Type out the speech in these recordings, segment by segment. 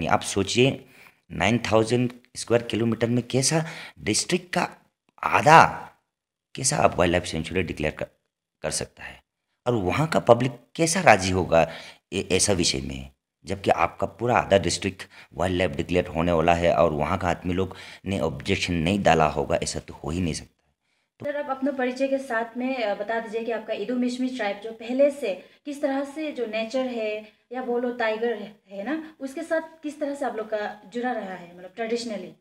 आप सोचिए 9,000 square kilometre में कैसा डिस्ट्रिक्ट का आधा कैसा आप वाइल्ड लाइफ सेंचुरी डिक्लेयर कर सकता है। और वहाँ का पब्लिक कैसा राजी होगा ऐसा विषय में, जबकि आपका पूरा आधा डिस्ट्रिक्ट वाइल्ड लाइफ डिक्लेयर होने वाला है और वहाँ का आदमी लोग ने ऑब्जेक्शन नहीं डाला होगा, ऐसा तो हो ही नहीं सकता। सर, आप अपने परिचय के साथ में बता दीजिए कि आपका इदुमिश्मी ट्राइब जो पहले से किस तरह से जो नेचर है या बोलो टाइगर है ना, उसके साथ किस तरह से आप लोग का जुड़ा रहा है, मतलब ट्रेडिशनली।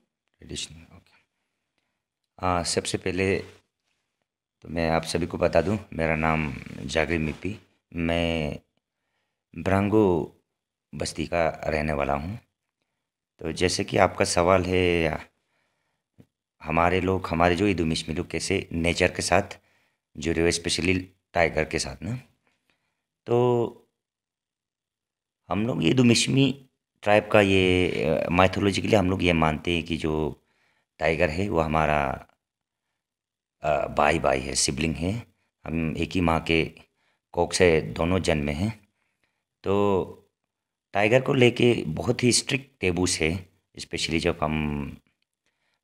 Traditional okay. सबसे पहले तो मैं आप सभी को बता दूं, मेरा नाम जागरी मिप्पी, मैं ब्रांगो बस्ती का रहने वाला हूं। तो जैसे कि आपका सवाल है, हमारे लोग, हमारे जो इदुमिश्मी लोग कैसे नेचर के साथ जुड़े हुए, स्पेशली टाइगर के साथ ना। तो हम लोग ये इदुमिश्मी ट्राइब का ये माइथोलॉजिकली हम लोग ये मानते हैं कि जो टाइगर है वो हमारा भाई भाई है, सिबलिंग है। हम एक ही माँ के कोख से दोनों जन्मे हैं। तो टाइगर को लेके बहुत ही स्ट्रिक्ट टेबूस है, स्पेशली जब हम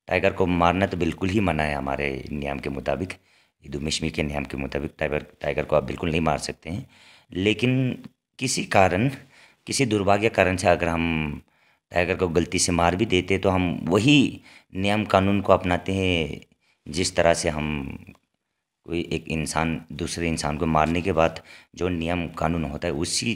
टाइगर को मारना तो बिल्कुल ही मना है हमारे नियम के मुताबिक, इदुमिश्मी के नियम के मुताबिक टाइगर टाइगर को आप बिल्कुल नहीं मार सकते हैं। लेकिन किसी कारण, किसी दुर्भाग्य कारण से अगर हम टाइगर को गलती से मार भी देते तो हम वही नियम कानून को अपनाते हैं, जिस तरह से हम कोई एक इंसान दूसरे इंसान को मारने के बाद जो नियम कानून होता है उसी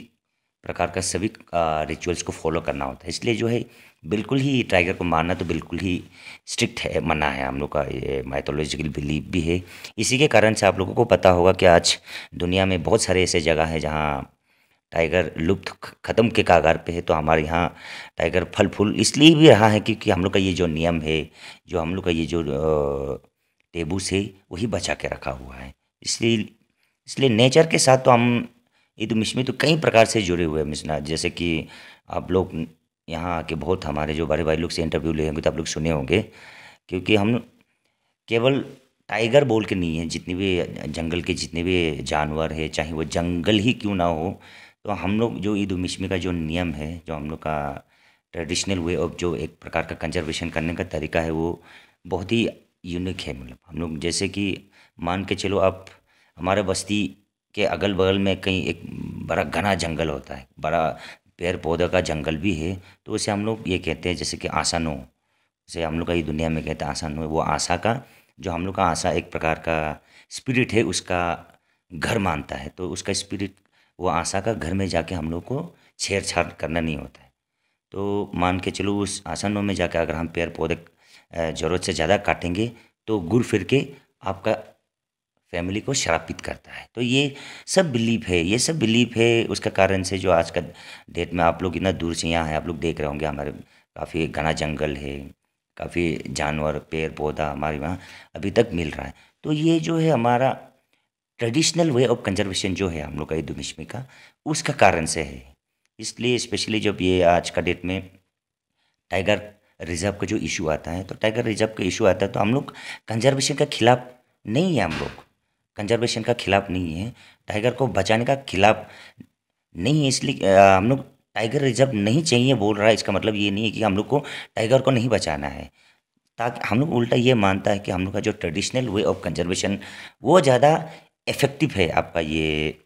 प्रकार का सभी रिचुअल्स को फॉलो करना होता है। इसलिए जो है बिल्कुल ही टाइगर को मारना तो बिल्कुल ही स्ट्रिक्ट है, मना है, हम लोग का ये माइथोलॉजिकल बिलीफ भी है। इसी के कारण से आप लोगों को पता होगा कि आज दुनिया में बहुत सारे ऐसे जगह हैं जहाँ टाइगर लुप्त ख़त्म के कागार पे है। तो हमारे यहाँ टाइगर फल फूल इसलिए भी रहा है क्योंकि हम लोग का ये जो नियम है, जो हम लोग का ये जो टेबू से वही बचा के रखा हुआ है। इसलिए इसलिए नेचर के साथ तो हम ईद-उल-मिशमी तो कई प्रकार से जुड़े हुए हैं मिसना, जैसे कि आप लोग यहाँ आके बहुत हमारे जो बड़े भाई लोग से इंटरव्यू लिए होंगे तो आप लोग सुने होंगे, क्योंकि हम केवल टाइगर बोल के नहीं है, जितनी भी जंगल के जितने भी जानवर है, चाहे वो जंगल ही क्यों ना हो, तो हम लोग जो ईद-उल-मिशमी का जो नियम है, जो हम लोग का ट्रेडिशनल वे ऑफ जो एक प्रकार का कंजर्वेशन करने का तरीका है, वो बहुत ही यूनिक है। मतलब हम लोग जैसे कि मान के चलो आप, हमारे बस्ती के अगल बगल में कहीं एक बड़ा घना जंगल होता है, बड़ा पेड़ पौधे का जंगल भी है। तो उसे हम लोग ये कहते हैं जैसे कि आसानो, जैसे हम लोग का ये दुनिया में कहते हैं आसानो, वो आशा का, जो हम लोग का आशा एक प्रकार का स्पिरिट है, उसका घर मानता है। तो उसका स्पिरिट, वो आशा का घर में जाके हम लोग को छेड़छाड़ करना नहीं होता है। तो मान के चलो उस आसनों में जाकर अगर हम पेड़ पौधे ज़रूरत से ज़्यादा काटेंगे तो घूर फिर के आपका फैमिली को श्रापित करता है। तो ये सब बिलीफ है, ये सब बिलीफ है। उसका कारण से जो आज का डेट में आप लोग इतना दूर से यहाँ हैं, आप लोग देख रहे होंगे हमारे काफ़ी घना जंगल है, काफ़ी जानवर पेड़ पौधा हमारे वहाँ अभी तक मिल रहा है। तो ये जो है हमारा ट्रेडिशनल वे ऑफ कंजर्वेशन जो है हम लोग का इदुमिश्मी का, उसका कारण से है। इसलिए स्पेशली जब ये आज का डेट में टाइगर रिजर्व का जो इशू आता है, तो टाइगर रिजर्व का इशू आता है तो हम लोग कंजर्वेशन का खिलाफ नहीं है। हम लोग कंजर्वेशन का खिलाफ नहीं है, टाइगर को बचाने का खिलाफ नहीं है। इसलिए हम लोग टाइगर रिजर्व नहीं चाहिए बोल रहा है, इसका मतलब ये नहीं है कि हम लोग को टाइगर को नहीं बचाना है। ताकि हम लोग उल्टा ये मानता है कि हम लोग का जो ट्रेडिशनल वे ऑफ कंजर्वेशन वो ज़्यादा इफेक्टिव है आपका ये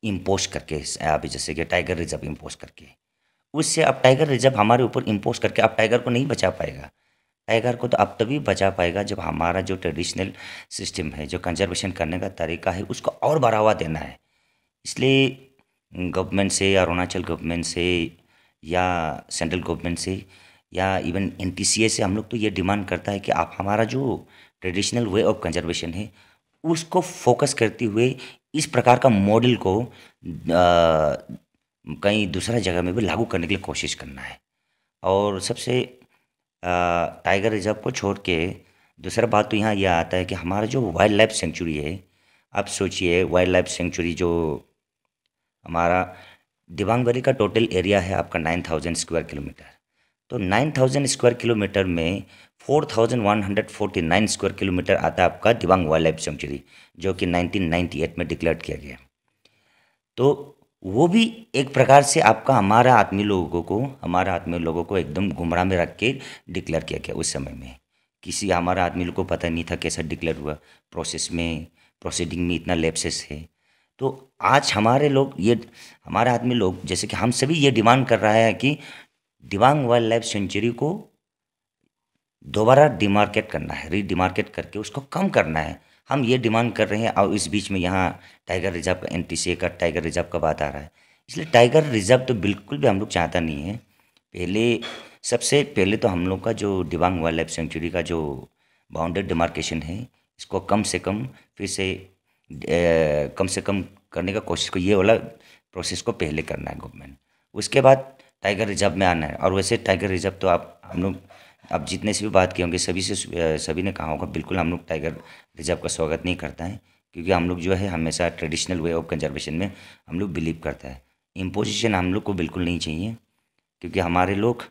इम्पोज करके, आप जैसे कि टाइगर रिजर्व इम्पोज करके। उससे अब टाइगर रिजर्व हमारे ऊपर इम्पोज करके आप टाइगर को नहीं बचा पाएगा। टाइगर को तो अब तभी बचा पाएगा जब हमारा जो ट्रेडिशनल सिस्टम है, जो कंजर्वेशन करने का तरीका है, उसको और बढ़ावा देना है। इसलिए गवर्नमेंट से या अरुणाचल गवर्नमेंट से या सेंट्रल गवर्नमेंट से या इवन एनटीसीए से हम लोग तो ये डिमांड करता है कि आप हमारा जो ट्रेडिशनल वे ऑफ कंजर्वेशन है उसको फोकस करते हुए इस प्रकार का मॉडल को कहीं दूसरा जगह में भी लागू करने के लिए कोशिश करना है। और सबसे टाइगर रिजर्व को छोड़ के दूसरा बात तो यहाँ यह आता है कि हमारा जो वाइल्ड लाइफ सेंचुरी है, आप सोचिए वाइल्ड लाइफ सेंचुरी जो हमारा दिबांग वैली का टोटल एरिया है आपका 9,000 स्क्वायर किलोमीटर। तो 9,000 स्क्वायर किलोमीटर में 4,149 स्क्वायर किलोमीटर आता है आपका दिबांग वाइल्ड लाइफ सेंचुरी, जो कि 1998 में डिक्लेयर किया गया। तो वो भी एक प्रकार से आपका हमारा आदमी लोगों को एकदम गुमराह में रख के डिक्लेयर किया गया उस समय में। किसी हमारा आदमी लोग को पता नहीं था कैसा डिक्लेयर हुआ, प्रोसीडिंग में इतना लैप्सेस है। तो आज हमारे आदमी लोग जैसे कि हम सभी ये डिमांड कर रहा है कि दिबांग वाइल्ड लाइफ सेंचुरी को दोबारा डिमार्केट करना है, रीडिमार्केट करके उसको कम करना है। हम ये डिमांड कर रहे हैं और इस बीच में यहाँ टाइगर रिजर्व का एनटीसीए का टाइगर रिजर्व का बात आ रहा है। इसलिए टाइगर रिजर्व तो बिल्कुल भी हम लोग चाहता नहीं है। सबसे पहले तो हम लोग का जो दिबांग वाइल्ड लाइफ सेंचुरी का जो बाउंड्री डिमार्केशन है, इसको कम से कम फिर से कम से कम करने का कोशिश को, ये वाला प्रोसेस को पहले करना है गवर्नमेंट, उसके बाद टाइगर रिजर्व में आना है। और वैसे टाइगर रिजर्व तो आप जितने से भी बात किए होंगे सभी ने कहा होगा, बिल्कुल हम लोग टाइगर रिजर्व का स्वागत नहीं करता है, क्योंकि हम लोग जो है हमेशा ट्रेडिशनल वे ऑफ कंजर्वेशन में हम लोग बिलीव करता है। इम्पोजिशन हम लोग को बिल्कुल नहीं चाहिए, क्योंकि हमारे लोग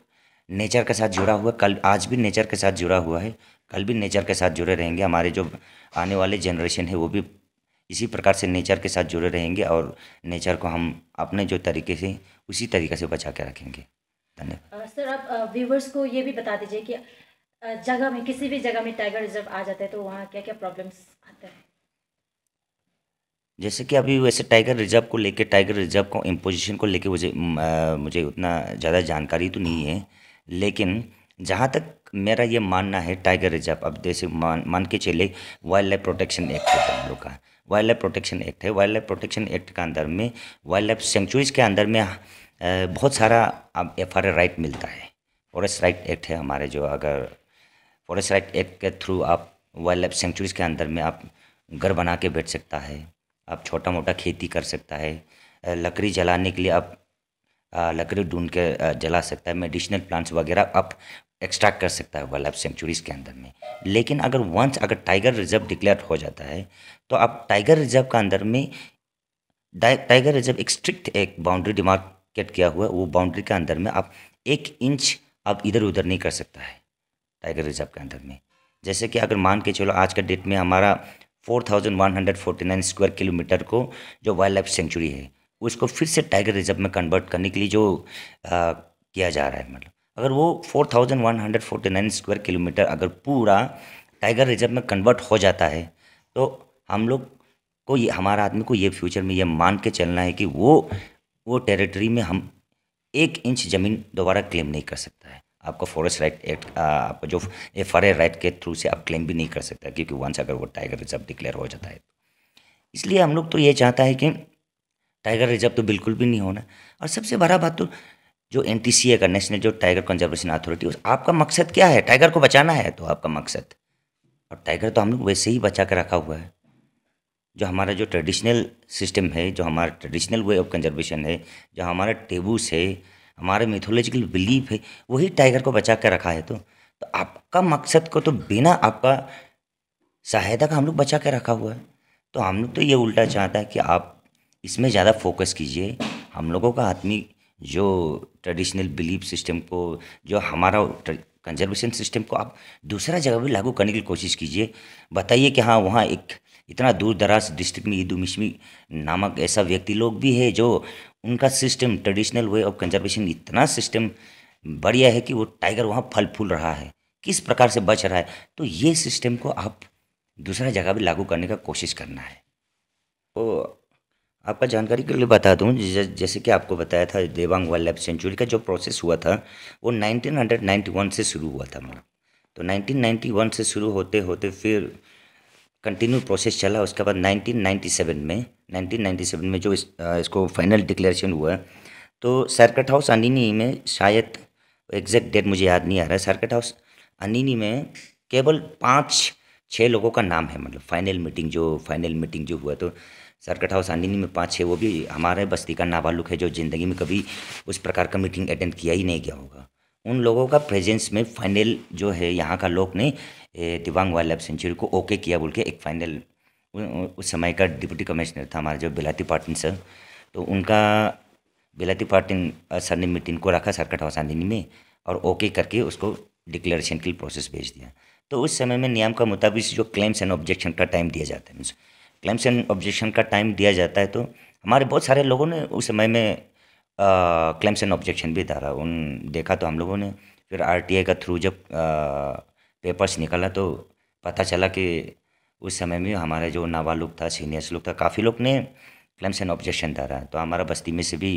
नेचर के साथ जुड़ा हुआ, आज भी नेचर के साथ जुड़ा हुआ है, कल भी नेचर के साथ जुड़े रहेंगे। हमारे जो आने वाले जनरेशन है वो भी इसी प्रकार से नेचर के साथ जुड़े रहेंगे और नेचर को हम अपने जो तरीके से उसी तरीके से बचा के रखेंगे। धन्यवाद। सर, आप व्यूवर्स को ये भी बता दीजिए कि जगह में, किसी भी जगह में टाइगर रिजर्व आ जाता है तो वहाँ क्या क्या प्रॉब्लम्स आते हैं? जैसे कि अभी वैसे टाइगर रिजर्व को इम्पोजिशन को लेके मुझे उतना ज़्यादा जानकारी तो नहीं है, लेकिन जहाँ तक मेरा ये मानना है, टाइगर रिजर्व अब जैसे मान के चले वाइल्ड लाइफ प्रोटेक्शन एक्ट है हम लोग का, वाइल्ड लाइफ प्रोटेक्शन एक्ट है। वाइल्ड लाइफ प्रोटेक्शन एक्ट के अंदर में वाइल्ड लाइफ सेंचुरीज के अंदर में बहुत सारा अब FRA राइट मिलता है। फॉरेस्ट राइट एक्ट है हमारे जो, अगर फॉरेस्ट राइट एक्ट के थ्रू आप वाइल्ड लाइफ सेंचुरीज के अंदर में आप घर बना के बैठ सकता है, आप छोटा मोटा खेती कर सकता है, लकड़ी जलाने के लिए आप लकड़ी ढूंढ के जला सकता है, मेडिसिनल प्लांट्स वगैरह आप एक्सट्रैक्ट कर सकता है वाइल्ड लाइफ सेंचुरीज के अंदर में। लेकिन अगर टाइगर रिजर्व डिक्लेयर हो जाता है तो आप टाइगर रिजर्व का अंदर में टाइगर रिजर्व एक स्ट्रिक्ट एक बाउंड्री डिमार्केट किया हुआ है, वो बाउंड्री के अंदर में आप 1 इंच आप इधर उधर नहीं कर सकता है टाइगर रिजर्व के अंदर में। जैसे कि अगर मान के चलो आज का डेट में हमारा 4149 स्क्वायर किलोमीटर को जो वाइल्ड लाइफ सेंचुरी है उसको फिर से टाइगर रिजर्व में कन्वर्ट करने के लिए जो किया जा रहा है, मतलब अगर वो 4149 स्क्वायर किलोमीटर अगर पूरा टाइगर रिजर्व में कन्वर्ट हो जाता है तो हम लोग को हमारा आदमी को ये फ्यूचर में ये मान के चलना है कि वो टेरिटरी में हम 1 इंच ज़मीन दोबारा क्लेम नहीं कर सकता है। आपका फॉरेस्ट राइट एक्ट, आपका जो FRA राइट के थ्रू से आप क्लेम भी नहीं कर सकता, क्योंकि वंस अगर वो टाइगर रिजर्व डिक्लेयर हो जाता है। इसलिए हम लोग तो ये चाहता है कि टाइगर रिजर्व तो बिल्कुल भी नहीं होना। और सबसे बड़ा बात तो जो NTCA का, नेशनल जो टाइगर कंजर्वेशन अथॉरिटी, आपका मकसद क्या है? टाइगर को बचाना है तो आपका मकसद, और टाइगर तो हम लोग वैसे ही बचा के रखा हुआ है। जो हमारा जो ट्रेडिशनल सिस्टम है, जो हमारा ट्रेडिशनल वे ऑफ कंजर्वेशन है, जो हमारा टेबूस है, हमारे मिथोलॉजिकल बिलीफ है, वही टाइगर को बचा के रखा है। तो आपका मकसद को तो बिना आपका सहायता का हम लोग बचा के रखा हुआ है। तो हम लोग तो ये उल्टा चाहता है कि आप इसमें ज़्यादा फोकस कीजिए। हम लोगों का आदमी जो ट्रेडिशनल बिलीफ सिस्टम को, जो हमारा कंजर्वेशन सिस्टम को आप दूसरा जगह भी लागू करने की कोशिश कीजिए। बताइए कि हाँ, वहाँ एक इतना दूर दराज डिस्ट्रिक्ट में ईदू मिश्मी नामक ऐसा व्यक्ति लोग भी है जो उनका system, traditional way of conservation इतना सिस्टम बढ़िया है कि वो टाइगर वहाँ फल फूल रहा है, किस प्रकार से बच रहा है। तो ये सिस्टम को आप दूसरा जगह भी लागू करने का कोशिश करना है। तो आपका जानकारी के लिए बता दूं, जैसे कि आपको बताया था दिबांग वाइल्ड लाइफ सेंचुरी का जो प्रोसेस हुआ था वो 1991 से शुरू हुआ था, मतलब तो 1991 से शुरू होते होते फिर कंटिन्यू प्रोसेस चला। उसके बाद 1997 में जो इसको फाइनल डिक्लेरेशन हुआ, तो सर्किट हाउस अनिनी में, शायद एग्जैक्ट डेट मुझे याद नहीं आ रहा है, सर्किट हाउस अनिनी में केवल 5-6 लोगों का नाम है, मतलब फाइनल मीटिंग जो हुआ, तो सर्किट हाउस अनिनी में 5-6, वो भी हमारे बस्ती का नाबालिग है जो ज़िंदगी में कभी उस प्रकार का मीटिंग अटेंड किया ही नहीं गया होगा। उन लोगों का प्रेजेंस में फाइनल जो है यहाँ का लोग ने दिबांग वाइल्ड लाइफ सेंचुरी को ओके किया बोल के एक फाइनल, उस समय का डिप्टी कमिश्नर था हमारे जो बिलाती पाटिन सर, तो उनका बिलाती पाटिन सर ने मीटिंग को रखा सर्किट हाउस अनिनी में और ओके करके उसको डिक्लेरेशन के लिए प्रोसेस भेज दिया। तो उस समय में नियम का मुताबिक जो क्लेम्स एंड ऑब्जेक्शन का टाइम दिया जाता है, मीन्स क्लेम्स एंड ऑब्जेक्शन का टाइम दिया जाता है, तो हमारे बहुत सारे लोगों ने उस समय में क्लेम्स एंड ऑब्जेक्शन भी डाला। उन देखा तो हम लोगों ने फिर आरटीआई का थ्रू जब पेपर्स निकला तो पता चला कि उस समय में हमारे जो नाबालिग था, सीनियर्स लोग था, काफ़ी लोग ने क्लेम्स एंड ऑब्जेक्शन डाला। तो हमारा बस्ती में से भी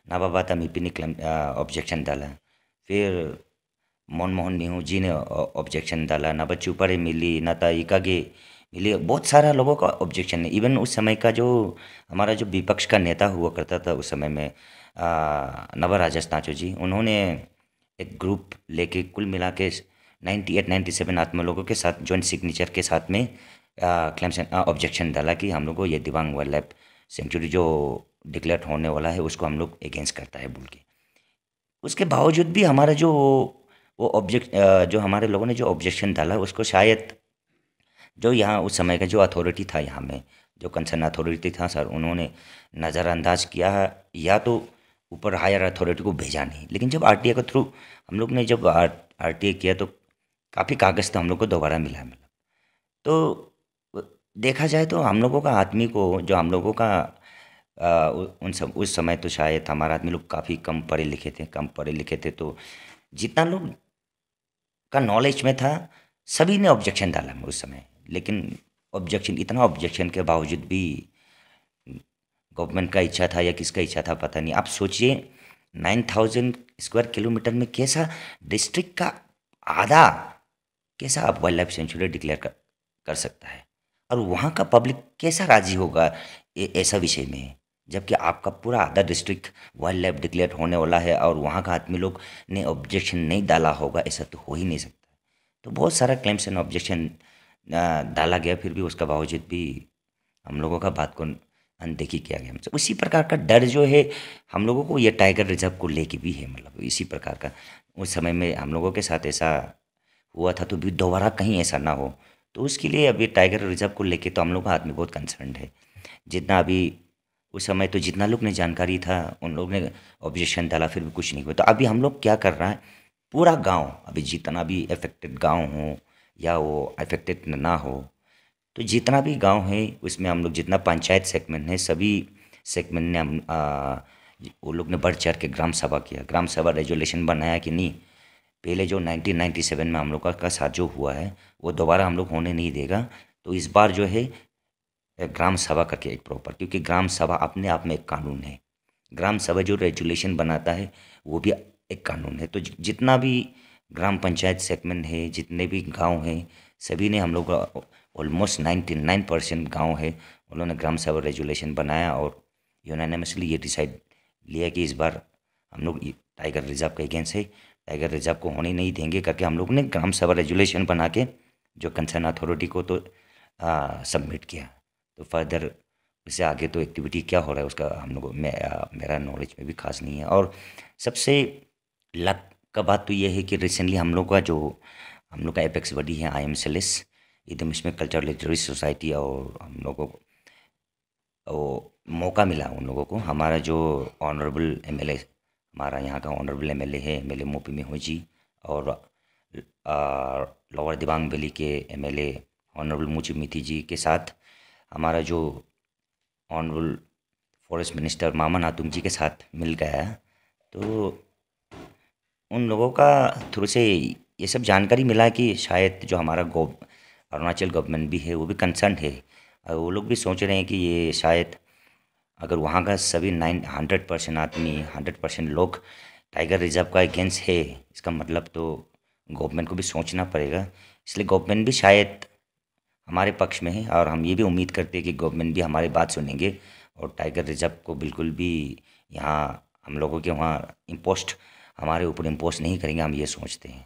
नाबाबाता मीपी ने क्लेम ऑब्जेक्शन डाला। फिर मनमोहन नेहरू जी ने ऑब्जेक्शन डाला, ना बच्चू परे मिली, ना ताइकागे मिली, बहुत सारा लोगों का ऑब्जेक्शन है। इवन उस समय का जो हमारा जो विपक्ष का नेता हुआ करता था उस समय में नवराजस नाचो जी, उन्होंने एक ग्रुप लेके कुल मिला के 98-97 आत्मा लोगों के साथ जॉइंट सिग्नेचर के साथ में क्लेम्स ऑब्जेक्शन डाला कि हम लोग को ये दिबांग वाइल्ड लाइफ सेंचुरी जो डिक्लेयर होने वाला है उसको हम लोग अगेंस्ट करता है बोल के। उसके बावजूद भी हमारा जो वो जो हमारे लोगों ने जो ऑब्जेक्शन डाला उसको शायद जो यहाँ उस समय का जो अथॉरिटी था, यहाँ में जो कंसर्न अथॉरिटी था सर, उन्होंने नज़रअंदाज किया या तो ऊपर हायर अथॉरिटी को भेजा नहीं। लेकिन जब आरटीआई के थ्रू हम लोग ने जब आरटीआई किया तो काफ़ी कागज़ तो हम लोग को दोबारा मिला। मतलब तो देखा जाए तो हम लोगों का आदमी को जो हम लोगों का उस समय तो शायद हमारा आदमी लोग काफ़ी कम पढ़े लिखे थे, तो जितना लोग का नॉलेज में था सभी ने ऑब्जेक्शन डाला उस समय। लेकिन इतना ऑब्जेक्शन के बावजूद भी गवर्नमेंट का इच्छा था या किसका इच्छा था पता नहीं। आप सोचिए 9000 स्क्वायर किलोमीटर में कैसा डिस्ट्रिक्ट का आधा कैसा आप वाइल्ड लाइफ सेंचुरी डिक्लेयर कर सकता है, और वहाँ का पब्लिक कैसा राजी होगा ऐसा विषय में, जबकि आपका पूरा आधा डिस्ट्रिक्ट वाइल्ड लाइफ डिक्लेयर होने वाला है और वहाँ का आदमी लोग ने ऑब्जेक्शन नहीं डाला होगा, ऐसा तो हो ही नहीं सकता। तो बहुत सारा क्लेम्स एंड ऑब्जेक्शन डाला गया, फिर भी उसका बावजूद भी हम लोगों का बात को अनदेखी किया गया हमसे। उसी प्रकार का डर जो है हम लोगों को ये टाइगर रिजर्व को लेके भी है। मतलब इसी प्रकार का उस समय में हम लोगों के साथ ऐसा हुआ था, तो भी दोबारा कहीं ऐसा ना हो, तो उसके लिए अभी टाइगर रिजर्व को लेके तो हम लोग का आदमी बहुत कंसर्न है। जितना अभी उस समय तो जितना लोग ने जानकारी था उन लोग ने ऑब्जेक्शन डाला, फिर भी कुछ नहीं हुआ। तो अभी हम लोग क्या कर रहा है, पूरा गांव अभी जितना भी अफेक्टेड गांव हो या वो अफेक्टेड ना हो, तो जितना भी गांव है उसमें हम लोग जितना पंचायत सेगमेंट है सभी सेगमेंट ने हम वो लोग ने बढ़ चढ़ के ग्राम सभा किया, ग्राम सभा रेजोल्यूशन बनाया कि नहीं, पहले जो 1997 में हम लोग का साथ जो हुआ है वो दोबारा हम लोग होने नहीं देगा। तो इस बार जो है ग्राम सभा करके एक प्रॉपर, क्योंकि ग्राम सभा अपने आप में एक कानून है, ग्राम सभा जो रेजुलेशन बनाता है वो भी एक कानून है। तो जितना भी ग्राम पंचायत सेगमेंट है, जितने भी गांव हैं, सभी ने हम लोग ऑलमोस्ट 99% गांव है उन्होंने ग्राम सभा रेजुलेशन बनाया और यूनानिमसली ये डिसाइड लिया कि इस बार हम लोग टाइगर रिजर्व के अगेंस्ट है, टाइगर रिजर्व को होने नहीं देंगे करके हम लोग ने ग्राम सभा रेजुलेशन बना के जो कंसर्न अथॉरिटी को तो सबमिट किया। तो फर्दर इससे आगे तो एक्टिविटी क्या हो रहा है उसका हम लोग मेरा नॉलेज में भी खास नहीं है। और सबसे लक का बात तो ये है कि रिसेंटली हम लोग का एपेक्स बॉडी है IMCLS, एकदम इसमें कल्चरल लिटरेरी सोसाइटी, और हम लोगों को वो मौका मिला उन लोगों को, हमारा जो ऑनरेबल MLA, हमारा यहाँ का ऑनरेबल MLA है MLA मोपी मेहो जी, और लोअर दिबांग वैली के MLA ऑनरेबल मुची मिथी जी के साथ हमारा जो ऑनरेबल फॉरेस्ट मिनिस्टर मामा नातुंग जी के साथ मिल गया। तो उन लोगों का थ्रू से ये सब जानकारी मिला कि शायद जो हमारा अरुणाचल गवर्नमेंट भी है वो भी कंसर्न है, और वो लोग भी सोच रहे हैं कि ये शायद अगर वहाँ का सभी 100% आदमी 100% लोग टाइगर रिजर्व का अगेंस्ट है, इसका मतलब तो गवर्नमेंट को भी सोचना पड़ेगा। इसलिए गवर्नमेंट भी शायद हमारे पक्ष में है, और हम ये भी उम्मीद करते हैं कि गवर्नमेंट भी हमारी बात सुनेंगे और टाइगर रिजर्व को बिल्कुल भी यहाँ हम लोगों के वहाँ हमारे ऊपर इम्पोस्ट नहीं करेंगे, हम ये सोचते हैं।